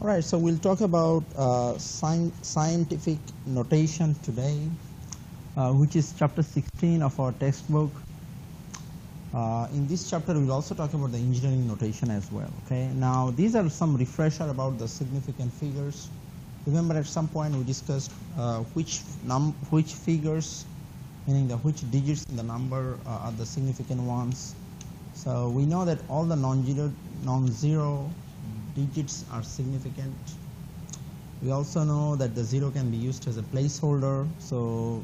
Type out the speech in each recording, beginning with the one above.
Alright, so we'll talk about scientific notation today, which is chapter 16 of our textbook. In this chapter, we'll also talk about the engineering notation as well. Okay. Now, these are some refresher about the significant figures. Remember, at some point we discussed which figures, meaning which digits in the number are the significant ones. So we know that all the non-zero digits are significant. We also know that the 0 can be used as a placeholder. So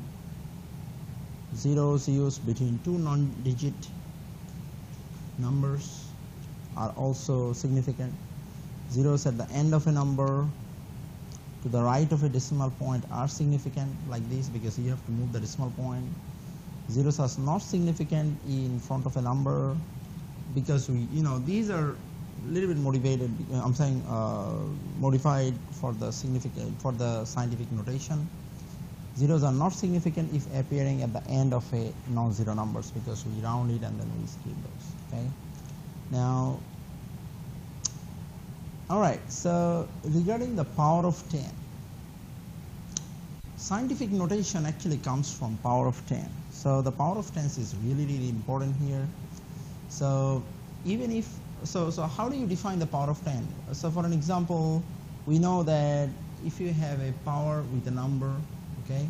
zeros used between two non-digit numbers are also significant. Zeros at the end of a number to the right of a decimal point are significant, like this, because you have to move the decimal point. Zeros are not significant in front of a number because these are a little bit motivated. I'm saying modified for the scientific notation. Zeros are not significant if appearing at the end of a non-zero numbers, because we round it and then we skip those. Okay. Now, all right. So regarding the power of 10, scientific notation actually comes from power of 10. So the power of 10 is really important here. So even if so how do you define the power of 10? So for an example, we know that if you have a power with a number, okay,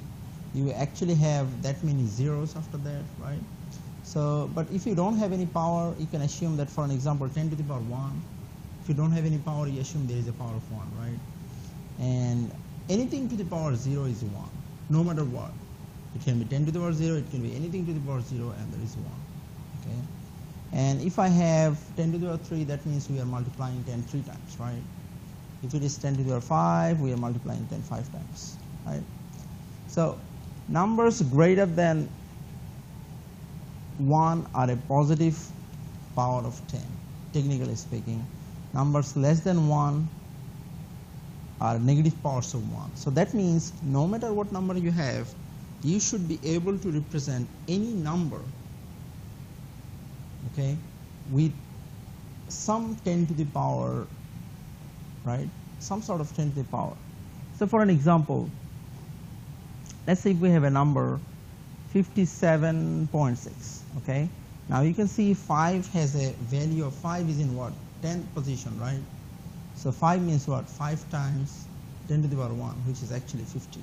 you actually have that many zeros after that, right? So, but if you don't have any power, you can assume that, for an example, 10 to the power 1. If you don't have any power, you assume there is a power of 1, right? And anything to the power 0 is 1, no matter what. It can be 10 to the power 0, it can be anything to the power 0, and there is 1, okay? And if I have 10 to the power 3, that means we are multiplying 10 3 times, right? If it is 10 to the power 5, we are multiplying 10 5 times, right? So numbers greater than 1 are a positive power of 10, technically speaking. Numbers less than 1 are negative powers of 1. So that means no matter what number you have, you should be able to represent any number, okay, with some 10 to the power, right? Some sort of 10 to the power. So for an example, let's say if we have a number 57.6, okay? Now you can see 5 has a value of 5 is in what? 10th position, right? So 5 means what? 5 times 10 to the power 1, which is actually 50.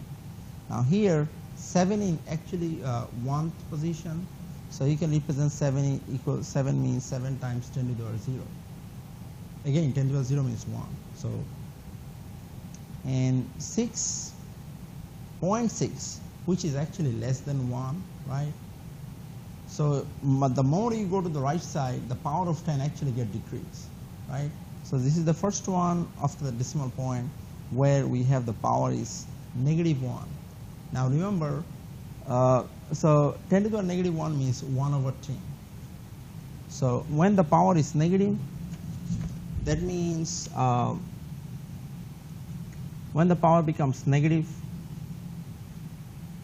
Now here 7 in actually 1th position. So you can represent 7 equals 7 means 7 times 10 to the power 0. Again, 10 to the power 0 means 1. So, and 6.6, which is actually less than 1, right? So the more you go to the right side, the power of 10 actually get decreased, right? So this is the first one after the decimal point where we have the power is negative 1. Now remember, so 10 to the power negative 1 means 1 over 10. So when the power is negative, that means when the power becomes negative,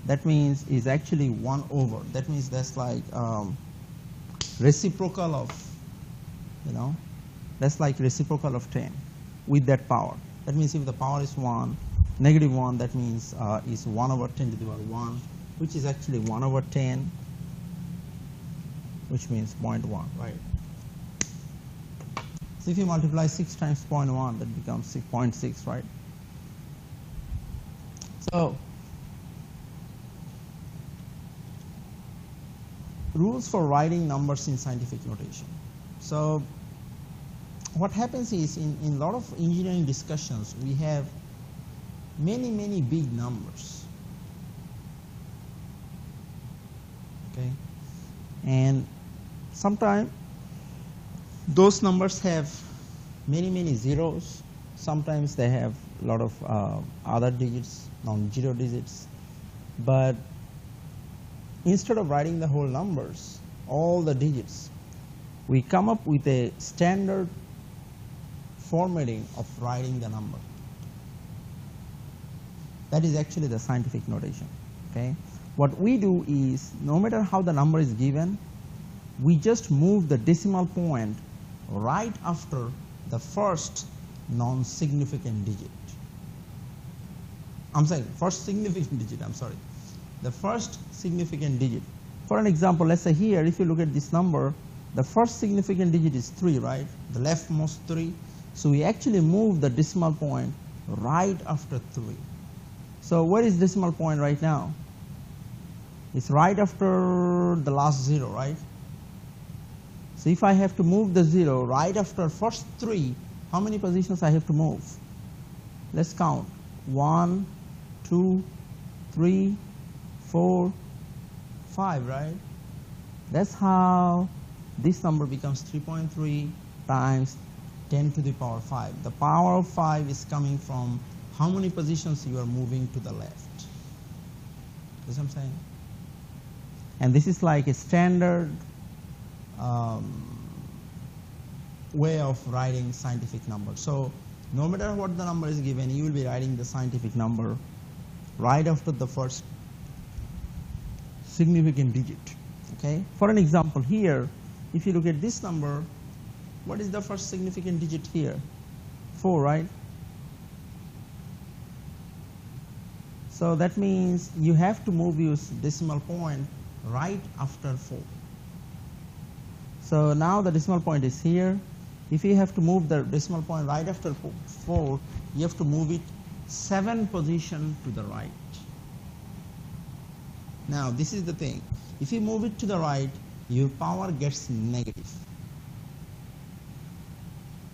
that means is actually 1 over. That means that's like reciprocal of, that's like reciprocal of 10 with that power. That means if the power is 1, negative 1, that means is 1 over 10 to the power 1, which is actually 1 over 10, which means 0.1, right? So if you multiply 6 times 0.1, that becomes 6.6, right? So rules for writing numbers in scientific notation. So what happens is in a lot of engineering discussions, we have many big numbers, okay, and sometimes those numbers have many zeros. Sometimes they have a lot of other digits, non-zero digits, but instead of writing the whole numbers, all the digits, we come up with a standard formatting of writing the number. That is actually the scientific notation, okay? What we do is, no matter how the number is given, we just move the decimal point right after the first non-significant digit. I'm saying first significant digit, I'm sorry. The first significant digit. For an example, let's say here, if you look at this number, the first significant digit is 3, right? The leftmost 3. So we actually move the decimal point right after 3. So where is decimal point right now? It's right after the last 0, right? So if I have to move the 0 right after first 3, how many positions I have to move? Let's count. 1, 2, 3, 4, 5, right? That's how this number becomes 3.3 times 10 to the power 5. The power of 5 is coming from how many positions you are moving to the left. That's what I'm saying. And this is like a standard way of writing scientific numbers. So no matter what the number is given, you will be writing the scientific number right after the first significant digit. Okay. For an example here, if you look at this number, what is the first significant digit here? 4, right? So that means you have to move your decimal point right after 4. So now the decimal point is here. If you have to move the decimal point right after 4, you have to move it 7 positions to the right. Now this is the thing. If you move it to the right, your power gets negative.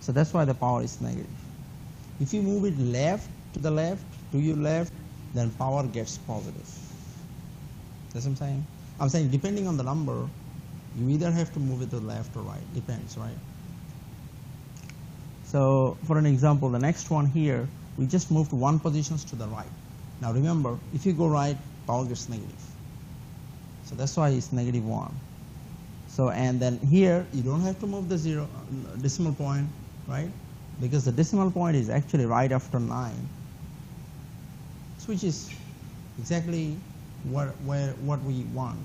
So that's why the power is negative. If you move it to your left, then power gets positive. That's what I'm saying. I'm saying depending on the number, you either have to move it to the left or right. Depends, right? So for an example, the next one here, we just moved 1 position to the right. Now remember, if you go right, power gets negative. So that's why it's -1. So and then here, you don't have to move the decimal point, right? Because the decimal point is actually right after 9, which is exactly what we want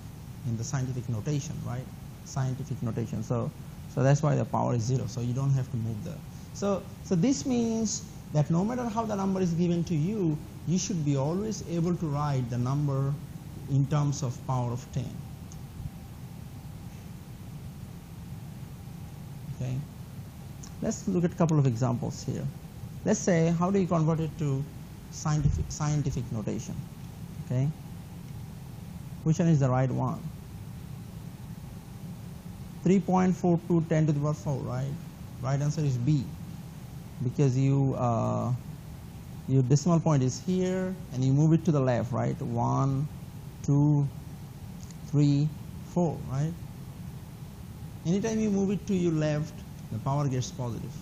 in the scientific notation, right? Scientific notation. So that's why the power is 0. So you don't have to move the. So this means that no matter how the number is given to you, you should be always able to write the number in terms of power of 10. Okay. Let's look at a couple of examples here. Let's say, how do you convert it to scientific notation? Okay. Which one is the right one? 3.42 10 to the power 4, right? Right answer is B, because your decimal point is here and you move it to the left, right? 1, 2, 3, 4, right? Anytime you move it to your left, the power gets positive.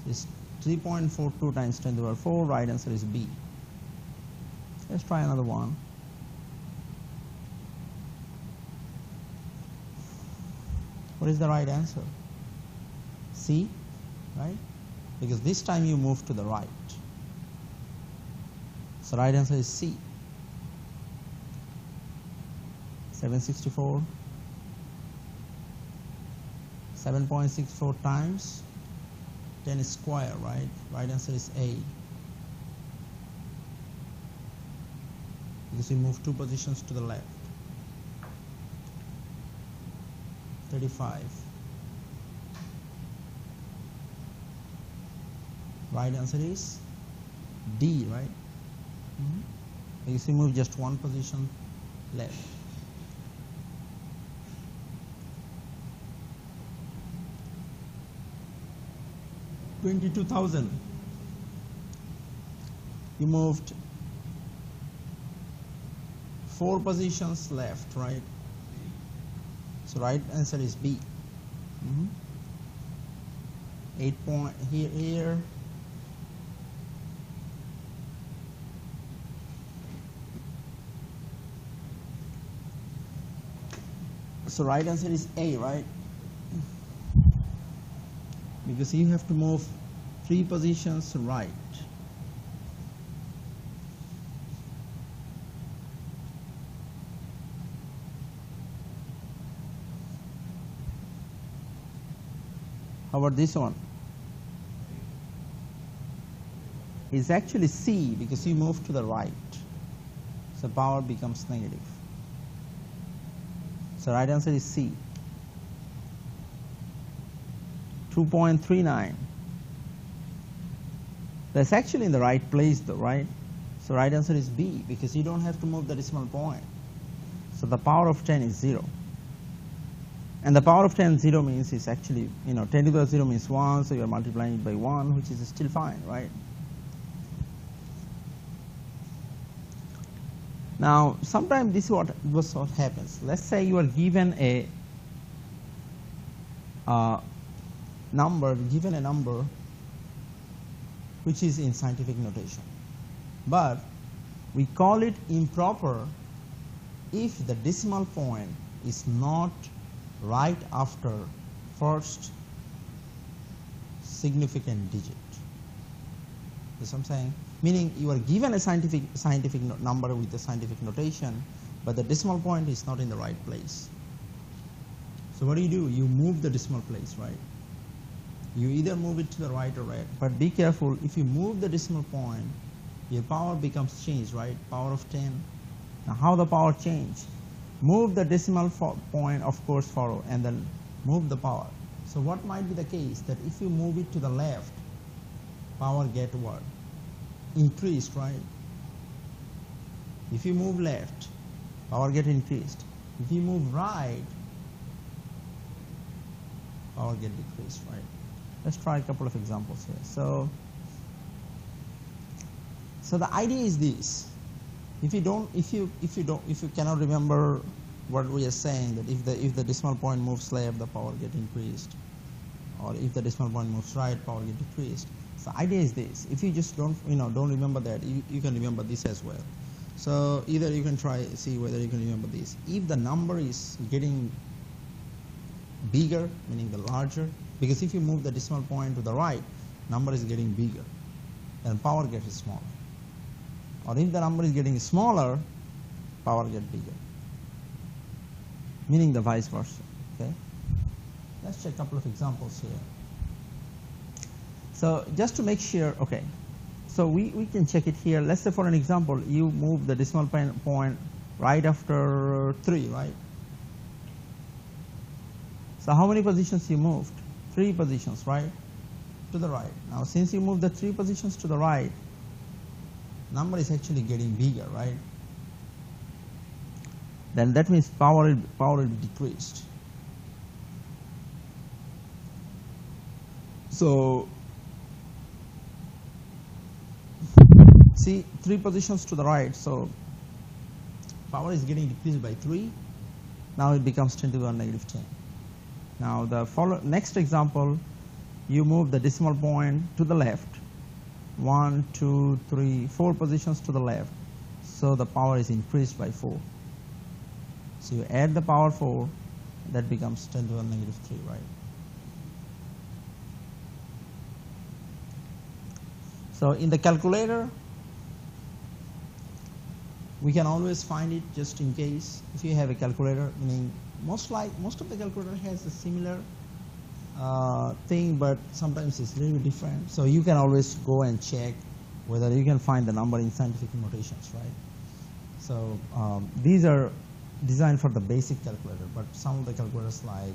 It's 3.42 times 10 to the power 4. Right answer is B. Let's try another one. What is the right answer? C, right? Because this time you move to the right. So right answer is C. 764. 7.64 times 10 square, right? Right answer is A. Because we move 2 positions to the left. 35. Right answer is D, right? Because we move just 1 position left. 22,000. You moved 4 positions left, right? So right answer is B. 8 point here. So right answer is A, right? Because you have to move 3 positions right. How about this one? is actually C, because you move to the right. So power becomes negative. So right answer is C. 2.39. That's actually in the right place though, right? So right answer is B, because you don't have to move the decimal point. So the power of 10 is 0. And the power of 10, 0 means is actually, 10 to the power 0 means 1, so you are multiplying it by 1, which is still fine, right? Now, sometimes this is what happens. Let's say you are given a number which is in scientific notation, but we call it improper if the decimal point is not right after first significant digit. That's what I'm saying. Meaning you are given a scientific number with a scientific notation, but the decimal point is not in the right place. So what do? You move the decimal place, right? You either move it to the right or right. But be careful, if you move the decimal point, your power becomes changed, right? Power of 10. Now how the power change? Move the decimal point, of course, forward, and then move the power. So what might be the case? That if you move it to the left, power get what? Increased, right? If you move left, power get increased. If you move right, power get decreased, right? Let's try a couple of examples here. So the idea is this: if you cannot remember what we are saying, that if the decimal point moves left, the power get increased, or if the decimal point moves right, power get decreased. So the idea is this: if you just don't remember that, you can remember this as well. So either you can see whether you can remember this. If the number is getting bigger, meaning the larger, because if you move the decimal point to the right, number is getting bigger and power gets smaller. Or if the number is getting smaller, power gets bigger, meaning the vice versa. Okay, let's check a couple of examples here. So just to make sure, okay, so we can check it here. Let's say for an example, you move the decimal point right after 3, right? So how many positions you moved? 3 positions, right? To the right. Now since you moved the 3 positions to the right, number is actually getting bigger, right? Then that means power will be decreased. So see, 3 positions to the right, so power is getting decreased by 3. Now it becomes 10 to the negative 10. Now the next example, you move the decimal point to the left, 1, 2, 3, 4 positions to the left, so the power is increased by 4. So you add the power 4, that becomes 10 to the negative 3, right? So in the calculator, we can always find it just in case. If you have a calculator, meaning most of the calculator has a similar thing, but sometimes it's really different. So you can always go and check whether you can find the number in scientific notations, right? So these are designed for the basic calculator, but some of the calculators like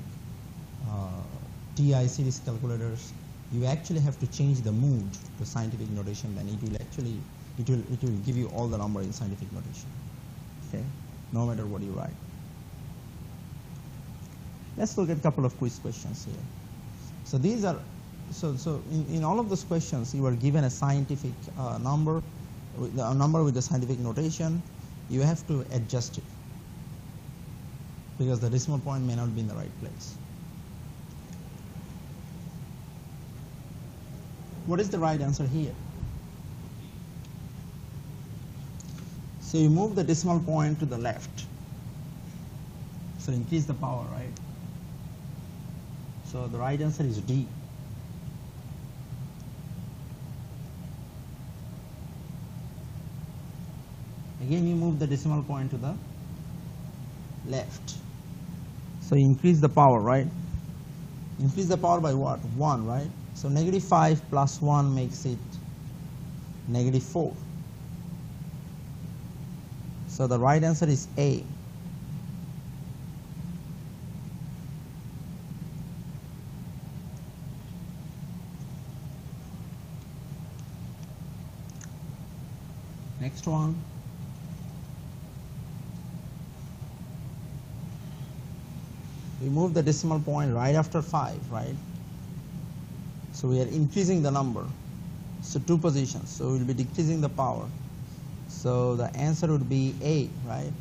TI series calculators, you actually have to change the mood to scientific notation, then it will give you all the number in scientific notation. Okay, no matter what you write. Let's look at a couple of quiz questions here. So these are in all of those questions, you are given a scientific number, a number with the scientific notation. You have to adjust it because the decimal point may not be in the right place. What is the right answer here? So you move the decimal point to the left. So increase the power, right? So the right answer is D. Again, you move the decimal point to the left. So you increase the power, right? Increase the power by what? 1, right? So negative 5 plus 1 makes it -4. So the right answer is A. Next one. We move the decimal point right after 5, right? So we are increasing the number. So 2 positions. So we will be decreasing the power. So the answer would be A, right?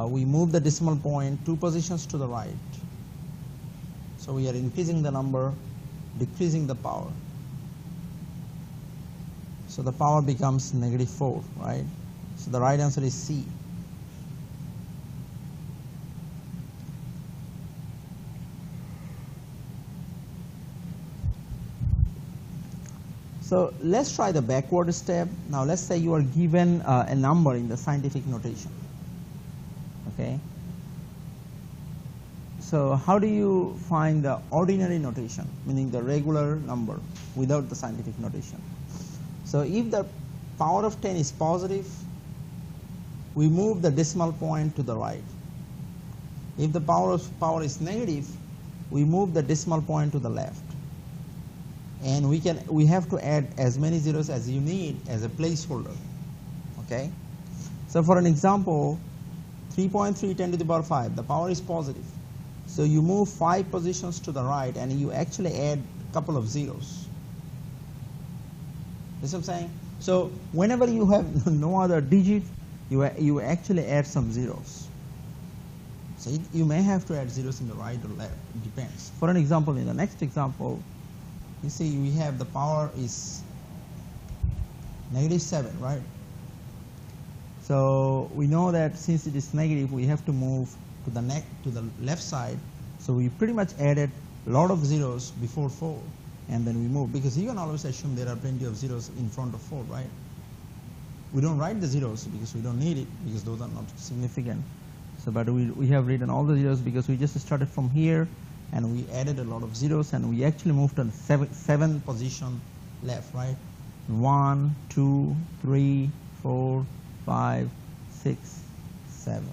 We move the decimal point 2 positions to the right. So we are increasing the number, decreasing the power. So the power becomes -4, right? So the right answer is C. So let's try the backward step. Now let's say you are given a number in the scientific notation. Okay. So how do you find the ordinary notation, meaning the regular number without the scientific notation? So if the power of 10 is positive, we move the decimal point to the right. If the power is negative, we move the decimal point to the left. And we have to add as many zeros as you need as a placeholder. Okay. So for an example, 3.3 10 to the power 5, the power is positive. So you move 5 positions to the right and you actually add a couple of zeros. You see what I'm saying? So whenever you have no other digit, you actually add some zeros. So you may have to add zeros in the right or left, it depends. For an example, in the next example, you see we have the power is -7, right? So we know that since it is negative, we have to move to the left side. So we pretty much added a lot of zeros before 4, and then we move, because you can always assume there are plenty of zeros in front of 4, right? We don't write the zeros because we don't need it, because those are not significant. So but we have written all the zeros because we just started from here and we added a lot of zeros, and we actually moved to the 7 position left, right? 1, 2, 3, 4, 5, 6, 7.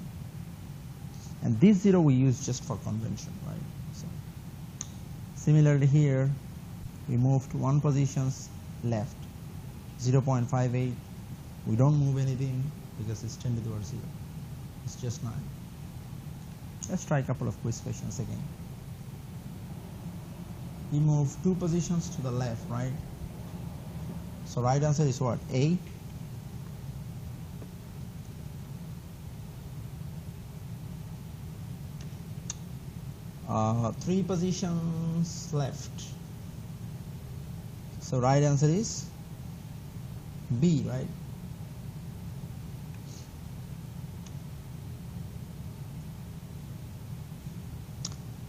And this 0 we use just for convention, right? So similarly here, we moved 1 positions left, 0.58. We don't move anything because it's 10 to the power 0. It's just 9. Let's try a couple of quiz questions again. We move 2 positions to the left, right? So right answer is what? A. Three positions left. So right answer is B, right?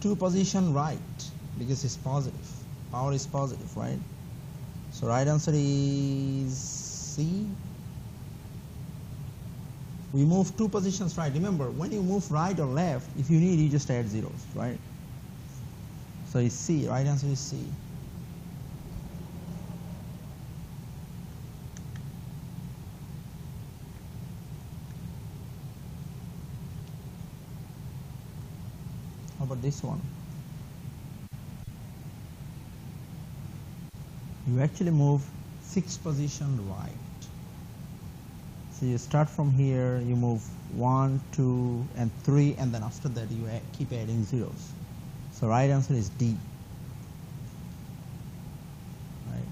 Two position right, because it's positive. Power is positive, right? So right answer is C. We move 2 positions right. Remember, when you move right or left, if you need, you just add zeros, right? So it's C. Right answer is C. How about this one? You actually move 6 positions right. So you start from here, you move 1, 2, and 3, and then after that you keep adding zeros. So right answer is D. Right.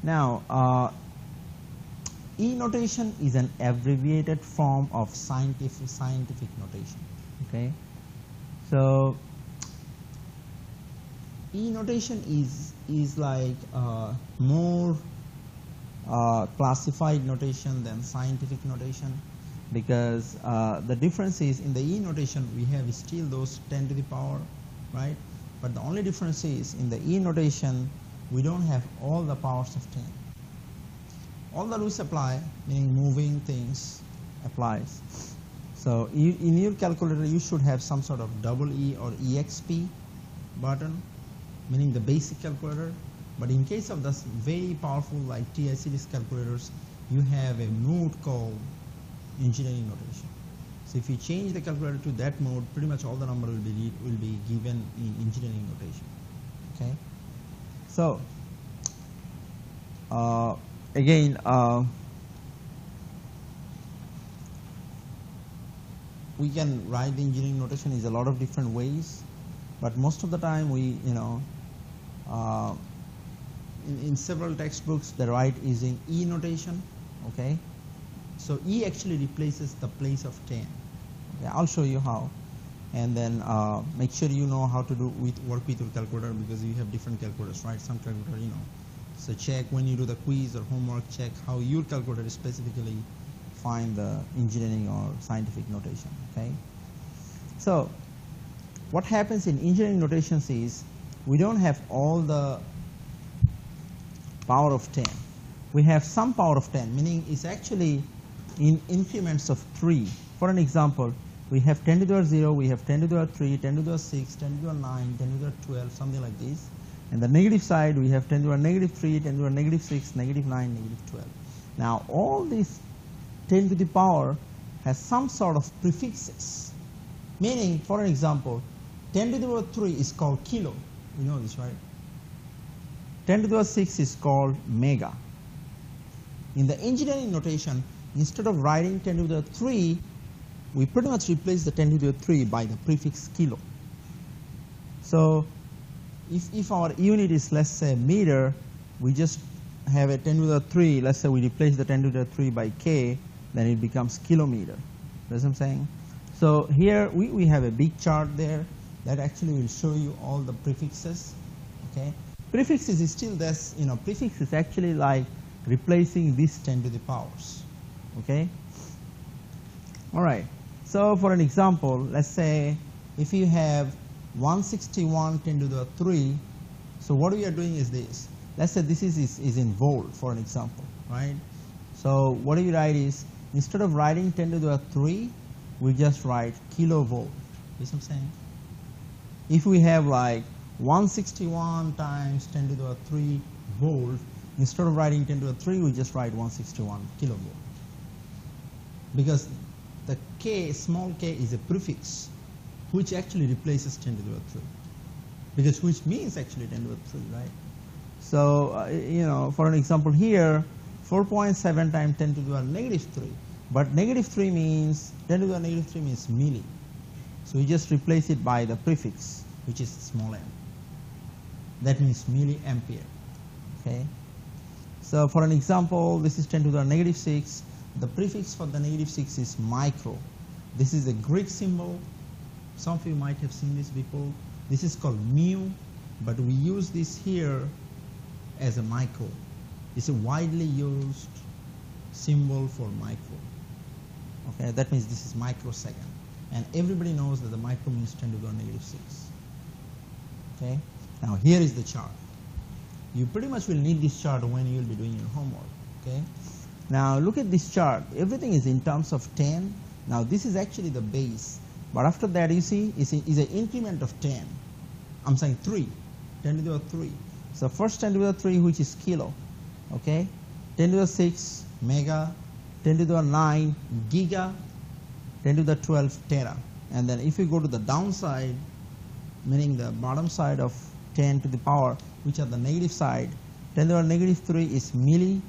Now, E notation is an abbreviated form of scientific notation. Okay. So E notation is like more classified notation than scientific notation, because the difference is in the E notation we have still those 10 to the power, right? But the only difference is in the E notation we don't have all the powers of 10. All the rules apply, meaning moving things applies. So in your calculator, you should have some sort of double E or EXP button, meaning the basic calculator. But in case of the very powerful like TI series calculators, you have a mode called engineering notation. So if you change the calculator to that mode, pretty much all the number will be given in engineering notation. Okay. So again, we can write the engineering notation is a lot of different ways, but most of the time we, in several textbooks they write using E notation. Okay, so E actually replaces the place of 10. Okay, I'll show you how, and then make sure you know how to work with your calculator, because you have different calculators, right? Some calculator, so check when you do the quiz or homework, check how your calculator specifically find the engineering or scientific notation. Okay, so what happens in engineering notations is we don't have all the power of 10. We have some power of 10, meaning it's actually in increments of 3. For an example, we have 10 to the power 0, we have 10 to the power 3, 10 to the power 6, 10 to the power 9, 10 to the power 12, something like this. And the negative side, we have 10 to the power negative 3, 10 to the power negative 6, negative 9, negative 12. Now, all these 10 to the power has some sort of prefixes. Meaning, for an example, 10 to the power 3 is called kilo. You know this, right? 10 to the power 6 is called mega. In the engineering notation, instead of writing 10 to the power 3, we pretty much replace the 10 to the power 3 by the prefix kilo. So, if our unit is, let's say, meter, we just have a 10 to the power 3, let's say we replace the 10 to the power 3 by K, then it becomes kilometer. That's what I'm saying? So here we have a big chart there that actually will show you all the prefixes. Okay, prefixes is still this, prefix is actually like replacing these 10 to the powers. Okay, all right. So for an example, let's say if you have 161 10 to the power 3, so what we are doing is this. Let's say this is in volt, for an example, right? So what we write is, instead of writing 10 to the power 3, we just write kilovolt. You see what I'm saying? If we have like 161 times 10 to the power 3 volt, instead of writing 10 to the power 3, we just write 161 kilovolt. Because the K, small k, is a prefix which actually replaces 10 to the power 3. Because which means actually 10 to the power 3, right? So, for an example here, 4.7 times 10 to the power negative 3. But negative 3 means, 10 to the power negative 3 means milli. So we just replace it by the prefix, which is small m. That means milliampere. Okay. So for an example, this is 10 to the power negative 6. The prefix for the negative 6 is micro. This is a Greek symbol. Some of you might have seen this before. This is called mu, but we use this here as a micro. It's a widely used symbol for micro. Okay, that means this is microsecond. And everybody knows that the micro means 10 to the power negative 6. Okay, now here is the chart. You pretty much will need this chart when you will be doing your homework. Okay, now look at this chart. Everything is in terms of 10. Now this is actually the base. But after that, you see, is an increment of 10. I'm saying 3, 10 to the power 3. So first 10 to the power 3, which is kilo. Okay, 10 to the 6 mega, 10 to the 9 giga, 10 to the 12 tera. And then if you go to the downside, meaning the bottom side of 10 to the power, which are the negative side, 10 to the negative 3 is milli,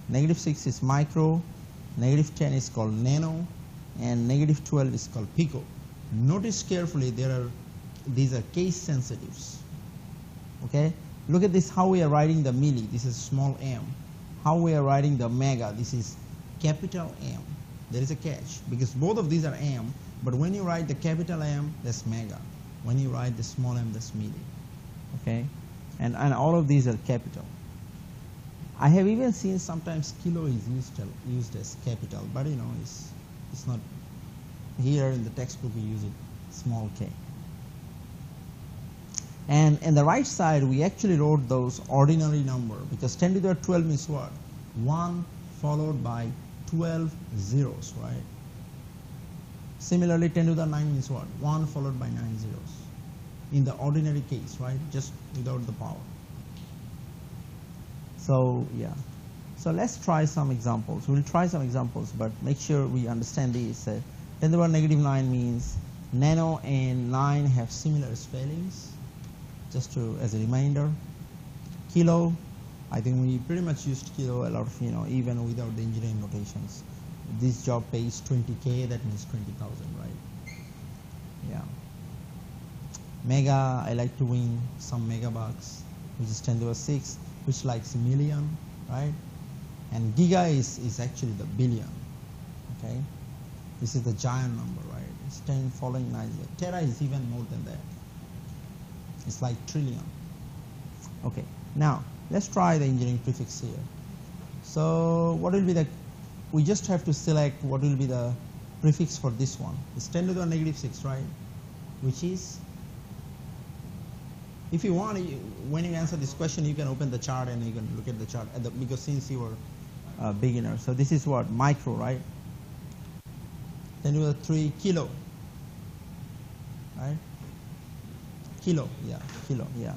negative 6 is micro, negative 10 is called nano, and negative 12 is called pico. Notice carefully, these are case sensitives. Okay, look at this, how we are writing the milli, this is small m. How we are writing the mega, this is capital M. There is a catch, because both of these are m, but when you write the capital M, that's mega. When you write the small m, that's milli. Okay, and all of these are capital. I have even seen sometimes kilo is used as capital, but it's not. Here in the textbook we use it small k. And in the right side we actually wrote those ordinary number, because 10 to the power 12 means what? 1 followed by 12 zeros, right? Similarly, 10 to the 9 means what? 1 followed by 9 zeros. In the ordinary case, right? Just without the power. So, yeah. So let's try some examples. We'll try some examples, but make sure we understand these. 10 to the power negative 9 means nano and 9 have similar spellings. Just to, as a reminder. Kilo, I think we pretty much used kilo a lot of, even without the engineering notations. This job pays 20K, that means 20,000, right? Yeah. Mega, I like to win some mega bucks, which is 10 to the 6, which likes a million, right? And giga is actually the billion, okay? This is the giant number, right? It's 10 following 9. Tera is even more than that. It's like trillion. Okay, now let's try the engineering prefix here. So what will be the, we just have to select what will be the prefix for this one. It's 10 to the negative 6, right? Which is, if you want, when you answer this question, you can open the chart and you can look at the chart, because since you are a beginner. So this is what? Micro, right? 10 to the 3 kilo, right? Kilo, yeah,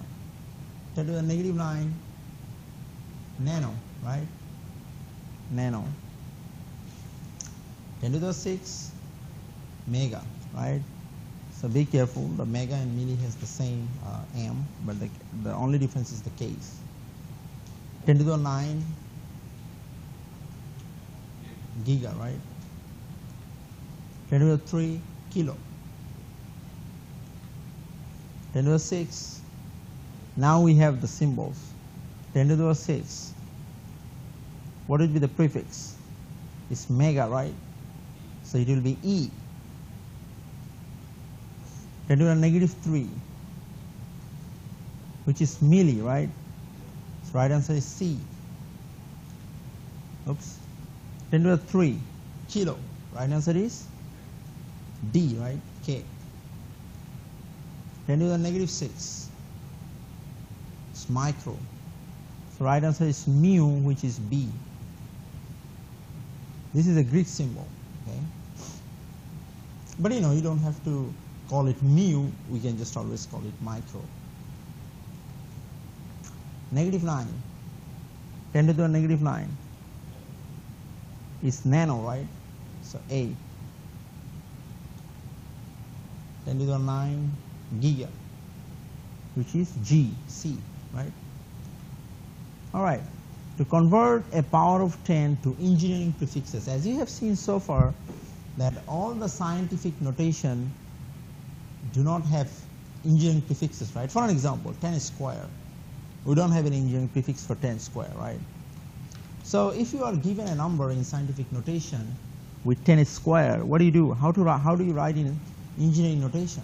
10 to the negative 9, nano, right? Nano. 10 to the 6, mega, right? So be careful, the mega and milli has the same M, but the only difference is the case. 10 to the 9, giga, right? 10 to the 3, kilo. 10 to the 6, now we have the symbols. 10 to the 6, what will be the prefix? It's mega, right? So it will be E. 10 to the negative 3, which is milli, right? So right answer is C. Oops. 10 to the 3, kilo. Right answer is D, right? K. 10 to the negative 6, it's micro. So right answer is mu, which is B. This is a Greek symbol, okay? But you don't have to call it mu, we can just always call it micro. Negative 9, 10 to the negative 9 is nano, right? So A. 10 to the 9, giga, which is G, C, right? All right. To convert a power of 10 to engineering prefixes, as you have seen so far, that all the scientific notation do not have engineering prefixes, right? For an example, 10 square. We don't have an engineering prefix for 10 square, right? So if you are given a number in scientific notation with 10 square, what do you do? How do you write in engineering notation?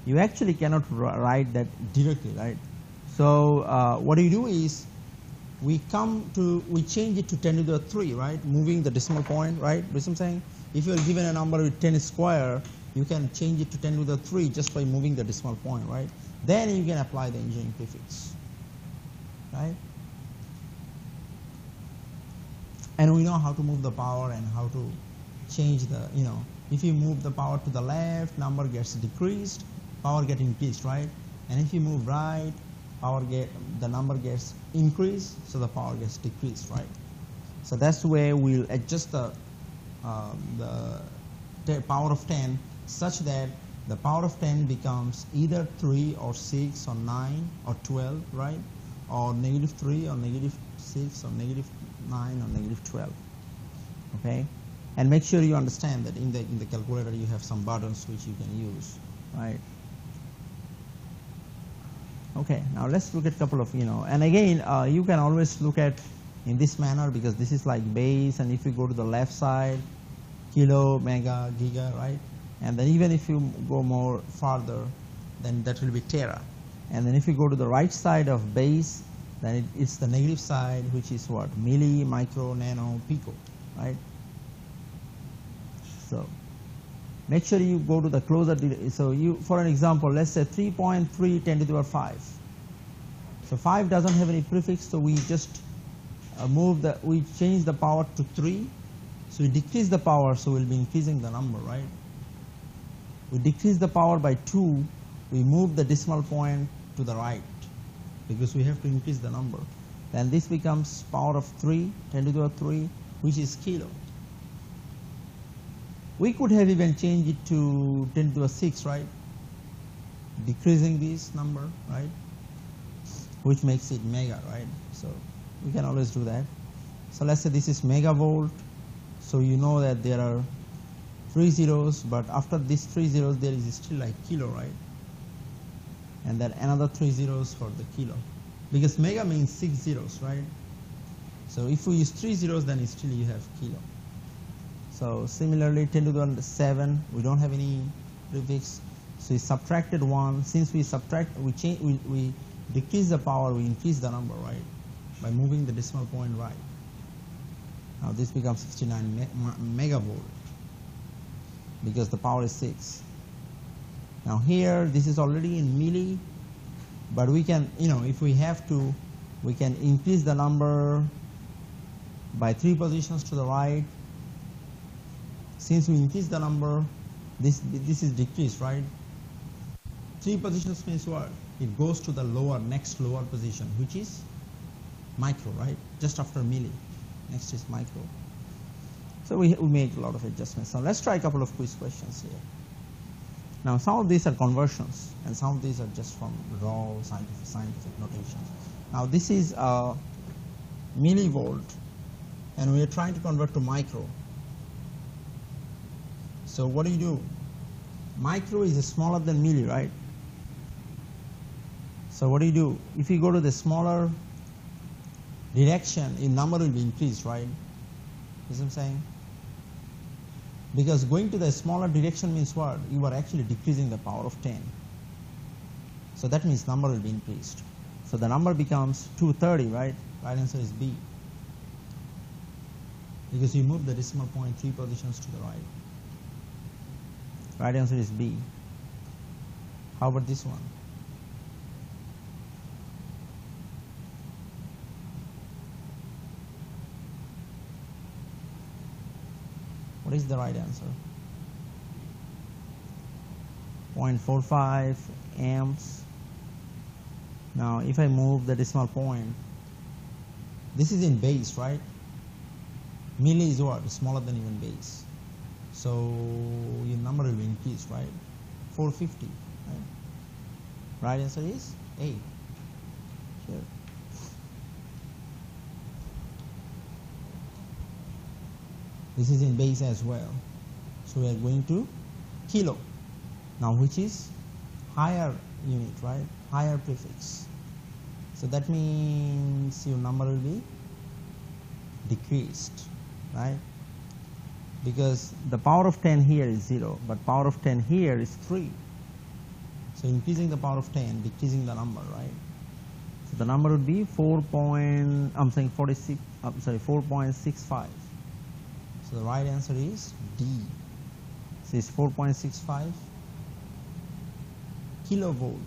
You actually cannot write that directly, right? So what you do is we change it to 10 to the 3, right? Moving the decimal point, right? You see what I'm saying? If you are given a number with 10 square, you can change it to 10 to the 3 just by moving the decimal point, right? Then you can apply the engineering prefix, right? And we know how to move the power and how to change the, if you move the power to the left, number gets decreased, power gets increased, right? And if you move right, the number gets increased, so the power gets decreased, right? So that's the way we'll adjust the power of 10 such that the power of 10 becomes either 3 or 6 or 9 or 12, right? Or negative 3 or negative 6 or negative 9 or negative 12, okay? And make sure you understand that in the calculator you have some buttons which you can use, right? Okay, now let's look at a couple of, and again, you can always look at in this manner because this is like base, and if you go to the left side, kilo, mega, giga, right? And then even if you go more farther, then that will be tera. And then if you go to the right side of base, then it's the negative side, which is what? Milli, micro, nano, pico, right? So make sure you go to the closer. So for an example, let's say 3.3 10 to the power 5. So 5 doesn't have any prefix, so we just we change the power to 3. So we decrease the power, so we'll be increasing the number, right? We decrease the power by 2, we move the decimal point to the right because we have to increase the number. Then this becomes power of 3, 10 to the 3, which is kilo. We could have even changed it to 10 to the 6, right? Decreasing this number, right? Which makes it mega, right? So we can always do that. So let's say this is megavolt. So you know that there are 3 zeros, but after these 3 zeros there is still like kilo, right? And then another 3 zeros for the kilo, because mega means 6 zeros, right? So if we use 3 zeros, then still you have kilo. So similarly, 10 to the 7, we don't have any prefix, so we subtracted 1. Since we subtract, we decrease the power, we increase the number, right? By moving the decimal point right. Now this becomes 69 megavolt because the power is 6. Now here, this is already in milli, but we can, if we have to, we can increase the number by 3 positions to the right. Since we increase the number, this is decreased, right? 3 positions means what? It goes to the next lower position, which is micro, right? Just after milli. Next is micro. So we made a lot of adjustments. So let's try a couple of quiz questions here. Now some of these are conversions and some of these are just from raw scientific notation. Now this is a millivolt and we are trying to convert to micro. So what do? Micro is smaller than milli, right? So what do? If you go to the smaller direction, your number will be increased, right? You see what I'm saying? Because going to the smaller direction means what? You are actually decreasing the power of 10. So that means number will be increased. So the number becomes 230, right? Right answer is B. Because you move the decimal point 3 positions to the right. Right answer is B. How about this one? What is the right answer? 0.45 amps. Now if I move the decimal point, this is in base, right? Milli is what? Smaller than even base. So your number will be increased, right? 450, right? Right answer is A. Sure. This is in base as well. So we are going to kilo. Now which is higher unit, right? Higher prefix. So that means your number will be decreased, right? Because the power of 10 here is 0, but power of 10 here is 3. So increasing the power of 10, decreasing the number, right? So the number would be 4.65. So the right answer is D. So it's 4.65 kilovolt.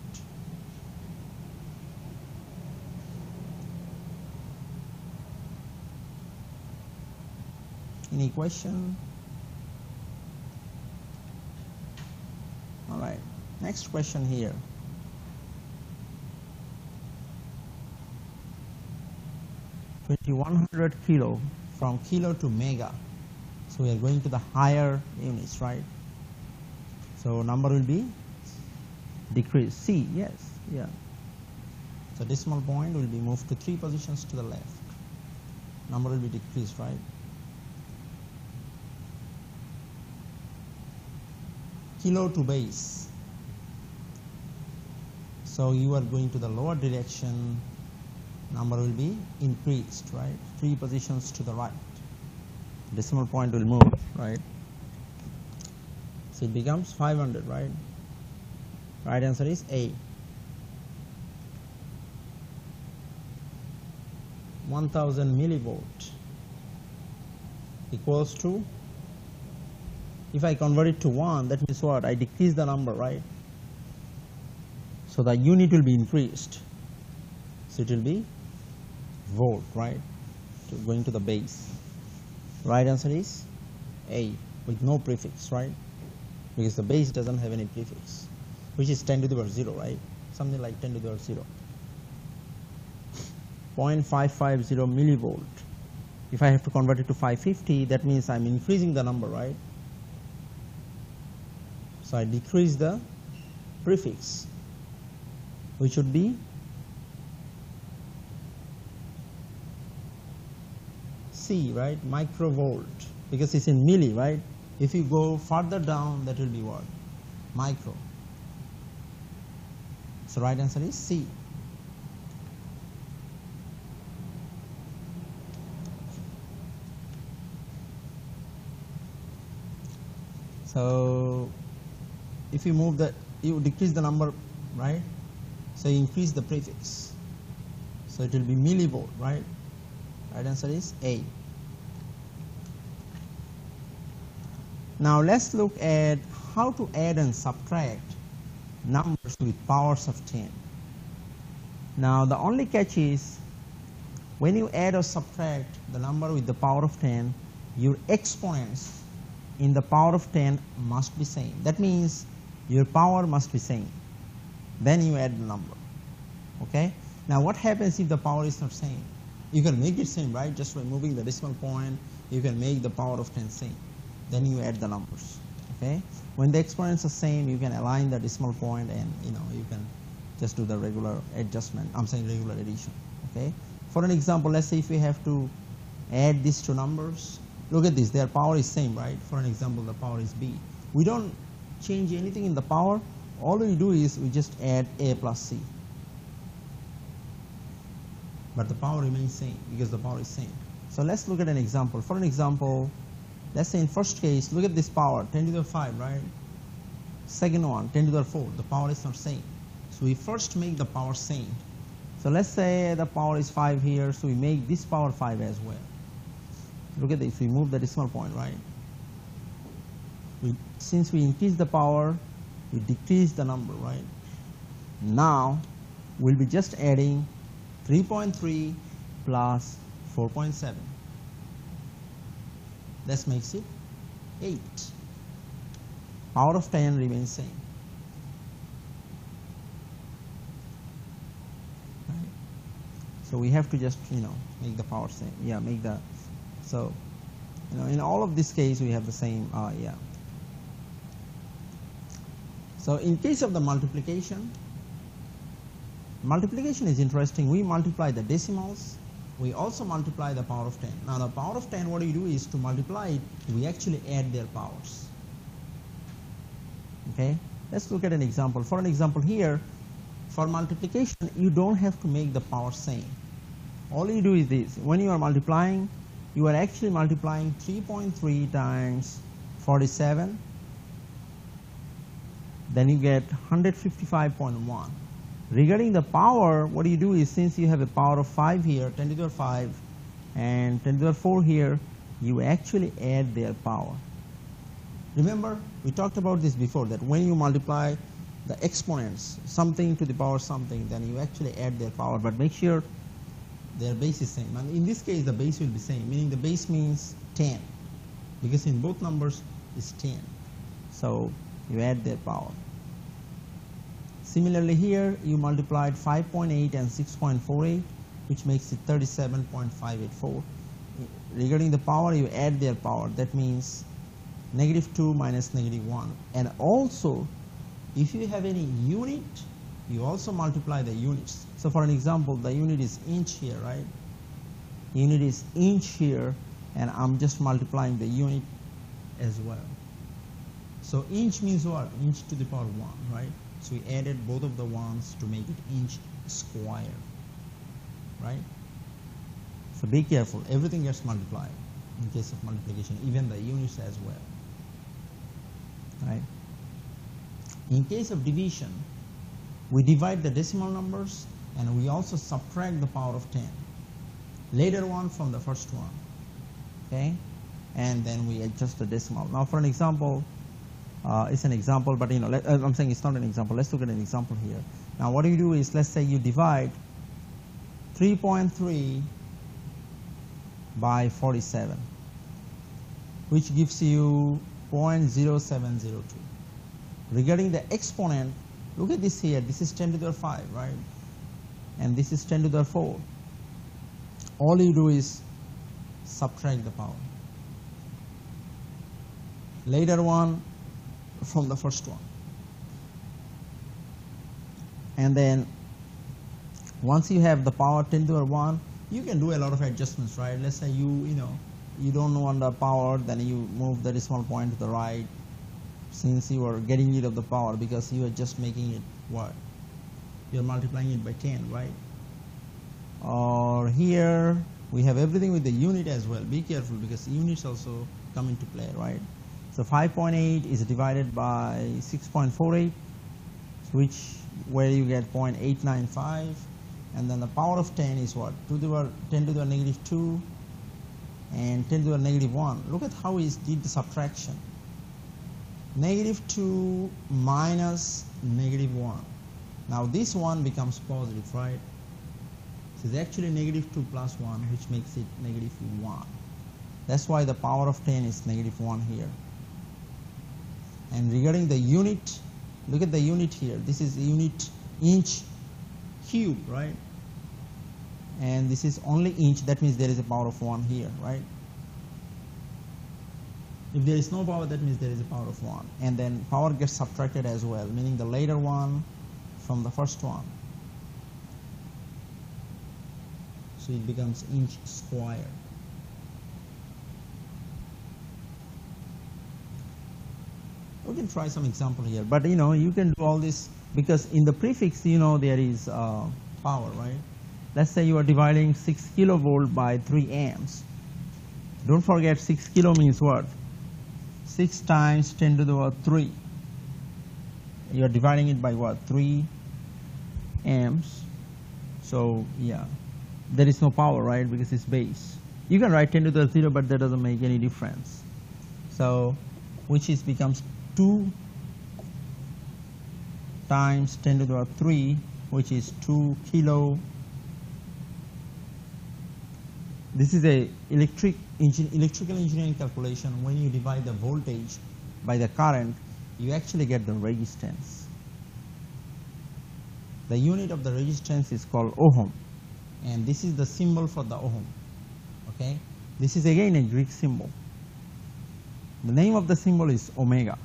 Any question? All right, next question here. $2,100 kilo, from kilo to mega. So we are going to the higher units, right? So number will be decreased. C, yes, yeah. So decimal point will be moved to 3 positions to the left. Number will be decreased, right? Kilo to base. So you are going to the lower direction, number will be increased, right? 3 positions to the right. Decimal point will move, right? So it becomes 500, right? Right answer is A. 1000 millivolt equals to, if I convert it to 1, that means what? I decrease the number, right? So the unit will be increased. So it will be volt, right? Going to the base. Right answer is A with no prefix, right? Because the base doesn't have any prefix, which is 10 to the power 0, right? Something like 10 to the power 0. 0.550 millivolt. If I have to convert it to 550, that means I'm increasing the number, right? So I decrease the prefix, which would be C, right? Microvolt, because it's in milli, right? If you go further down, that will be what? Micro. So right answer is C. So if you move the, you decrease the number, right? So you increase the prefix. So it will be millivolt, right? Right answer is A. Now let's look at how to add and subtract numbers with powers of 10. Now the only catch is when you add or subtract the number with the power of 10, your exponents in the power of 10 must be same. That means your power must be same. Then you add the number. Okay? Now what happens if the power is not same? You can make it same, right? Just by moving the decimal point, you can make the power of 10 same. Then you add the numbers. Okay? When the exponents are same, you can align the decimal point and you can just do the regular adjustment. I'm saying regular addition. Okay? For an example, let's say if we have to add these two numbers, look at this, their power is same, right? For an example, the power is B. We don't change anything in the power. All we do is we just add A plus C. But the power remains same because the power is same. So let's look at an example. For an example, let's say in first case, look at this power, 10 to the 5, right? Second one, 10 to the 4, the power is not same. So we first make the power same. So let's say the power is 5 here, so we make this power 5 as well. Look at this, we move the decimal point, right? Since we increase the power, we decrease the number, right? Now, we'll be just adding 3.3 plus 4.7. That makes it 8. Power of 10 remains same. Right? So we have to just, make the power same. Yeah, make the, so, in all of this case, we have the same, yeah. So in case of the multiplication is interesting. We multiply the decimals. We also multiply the power of 10. Now the power of 10, what we do is to multiply it, we actually add their powers. Okay? Let's look at an example. For an example here, for multiplication, you don't have to make the power same. All you do is this. When you are multiplying, you are actually multiplying 3.3 times 47. Then you get 155.1. Regarding the power, what you do is, since you have a power of 5 here, 10 to the 5, and 10 to the 4 here, you actually add their power. Remember, we talked about this before, that when you multiply the exponents, something to the power something, then you actually add their power, but make sure their base is same. And in this case, the base will be same, meaning the base means 10, because in both numbers is 10. So you add their power. Similarly here, you multiplied 5.8 and 6.48, which makes it 37.584. Regarding the power, you add their power. That means -2 minus -1. And also, if you have any unit, you also multiply the units. So for an example, the unit is inch here, right? Unit is inch here, and I'm just multiplying the unit as well. So inch means what? Inch to the power 1, right? So we added both of the ones to make it inch square, right? So be careful, everything gets multiplied in case of multiplication, even the units as well, right? In case of division, we divide the decimal numbers and we also subtract the power of 10. Later one from the first one, okay? And then we adjust the decimal. Now for an example, it's an example, but I'm saying it's not an example. Let's look at an example here. Now what you do is, let's say you divide 3.3 by 47. which gives you 0.0702. Regarding the exponent, look at this here. This is 10 to the 5, right? And this is 10 to the 4. All you do is subtract the power. Later one from the first one. And then once you have the power 10 to the 1, you can do a lot of adjustments, right? Let's say you don't know on the power, then you move the decimal point to the right, since you are getting rid of the power, because you are just making it what? You're multiplying it by 10, right? Or here we have everything with the unit as well. Be careful, because units also come into play, right? So 5.8 is divided by 6.48, where you get 0.895, and then the power of 10 is what? 10 to the negative 2 and 10 to the negative 1. Look at how he did the subtraction. Negative 2 minus negative 1. Now this one becomes positive, right? So it's actually negative 2 plus 1, which makes it negative 1. That's why the power of 10 is negative 1 here. And regarding the unit, look at the unit here. This is unit inch cube, right? And this is only inch. That means there is a power of 1 here, right? If there is no power, that means there is a power of 1. And then power gets subtracted as well, meaning the later one from the first one. So it becomes inch square. We can try some example here, but you can do all this, because in the prefix there is power, right? Let's say you are dividing 6 kilovolt by 3 amps. Don't forget 6 kilo means what? 6 times 10 to the 3. You are dividing it by what? 3 amps. So yeah, there is no power, right? Because it's base. You can write 10 to the 0, but that doesn't make any difference. So which becomes 2 times 10 to the 3, which is 2 kilo. This is a electrical engineering calculation. When you divide the voltage by the current, you actually get the resistance. The unit of the resistance is called ohm, and this is the symbol for the ohm. Okay, this is again a Greek symbol. The name of the symbol is omega,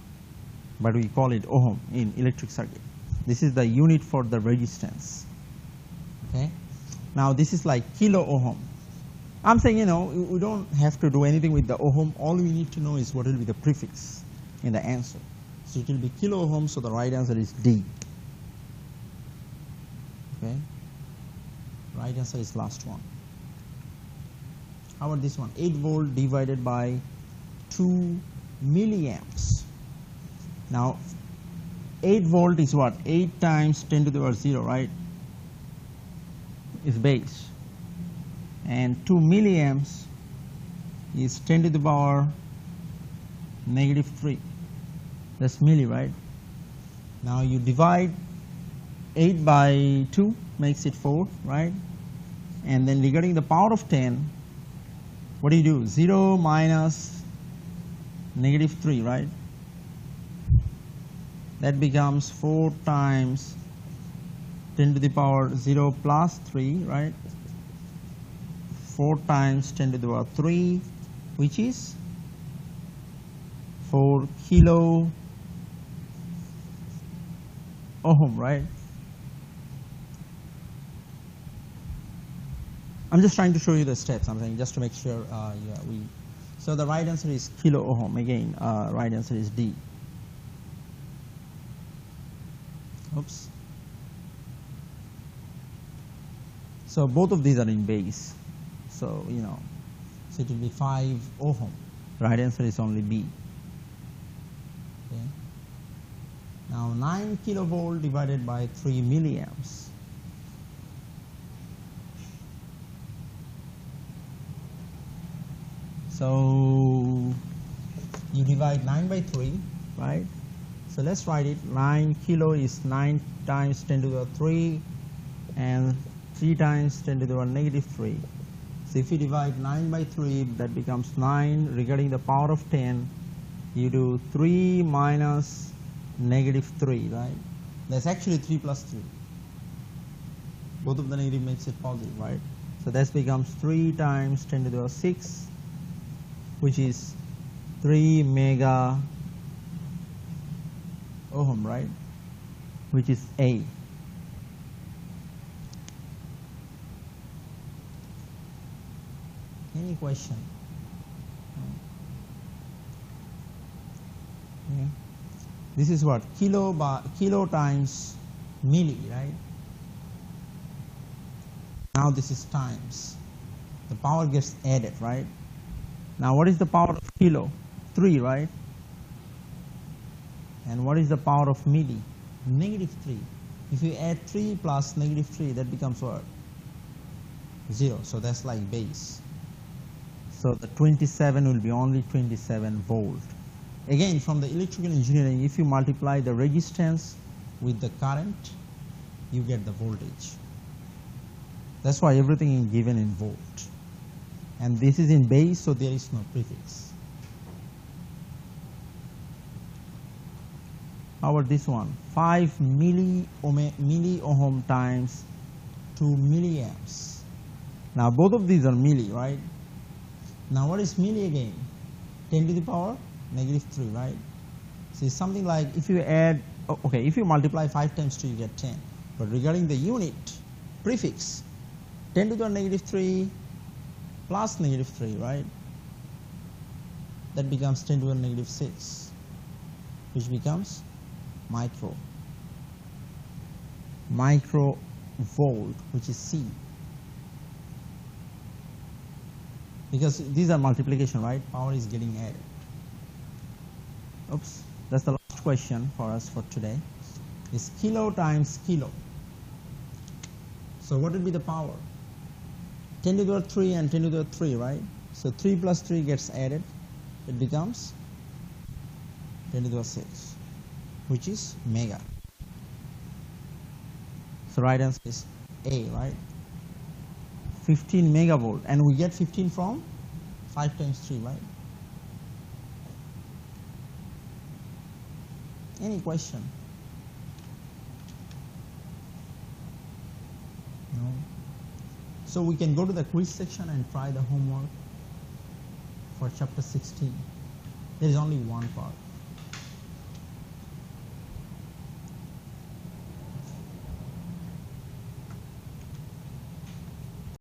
but we call it ohm in electric circuit. This is the unit for the resistance. Okay, now this is like kilo ohm. I'm saying, we don't have to do anything with the ohm. All we need to know is what will be the prefix in the answer. So it will be kilo ohm, so the right answer is D. Okay, right answer is last one. How about this one? 8 volt divided by 2 milliamps. Now 8 volt is what? 8 times 10 to the power 0, right? Is base. And 2 milliamps is 10 to the power negative 3. That's milli, right? Now you divide 8 by 2, makes it 4, right? And then regarding the power of 10, what do you do? 0 minus negative 3, right? That becomes 4 times 10 to the power 0 plus 3, right? 4 times 10 to the power 3, which is 4 kilo ohm, right? I'm just trying to show you the steps, I'm saying, just to make sure. So the right answer is kilo ohm. Again, right answer is D. Oops. So both of these are in base. So so it will be 5 ohm. Right answer is only B. Okay. Now 9 kilovolt divided by 3 milliamps. So you divide 9 by 3, right? So let's write it. 9 kilo is 9 times 10 to the 3, and 3 times 10 to the negative 3. So if you divide 9 by 3, that becomes 9. Regarding the power of 10, you do 3 minus negative 3, right? That's actually 3 plus 3. Both of the negative makes it positive, right? So that becomes 3 times 10 to the power 6, which is 3 mega ohm, right? Which is A. Any question? Okay. This is what? Kilo times milli, right? Now this is times. The power gets added, right? Now what is the power of kilo? 3, right? And what is the power of milli? Negative 3. If you add 3 plus negative 3, that becomes what? 0. So that's like base. So the 27 will be only 27 volt. Again, from the electrical engineering, if you multiply the resistance with the current, you get the voltage. That's why everything is given in volt. And this is in base, so there is no prefix. How about this one? 5 milli ohm times 2 milliamps. Now both of these are milli, right? Now what is milli again? 10 to the power negative 3, right? So it's something like if you add, okay, if you multiply 5 times 2, you get 10. But regarding the unit, prefix, 10 to the power negative 3 plus negative 3, right? That becomes 10 to the power negative 6, which becomes microvolt, which is C. Because these are multiplication, right? Power is getting added. Oops, that's the last question for us for today. Is kilo times kilo. So what would be the power? 10 to the power 3 and 10 to the power 3, right? So 3 plus 3 gets added. It becomes 10 to the power 6, which is mega. So right answer is A, right? 15 megavolt, and we get 15 from 5 times 3, right? Any question? No? So we can go to the quiz section and try the homework for chapter 16. There is only one part.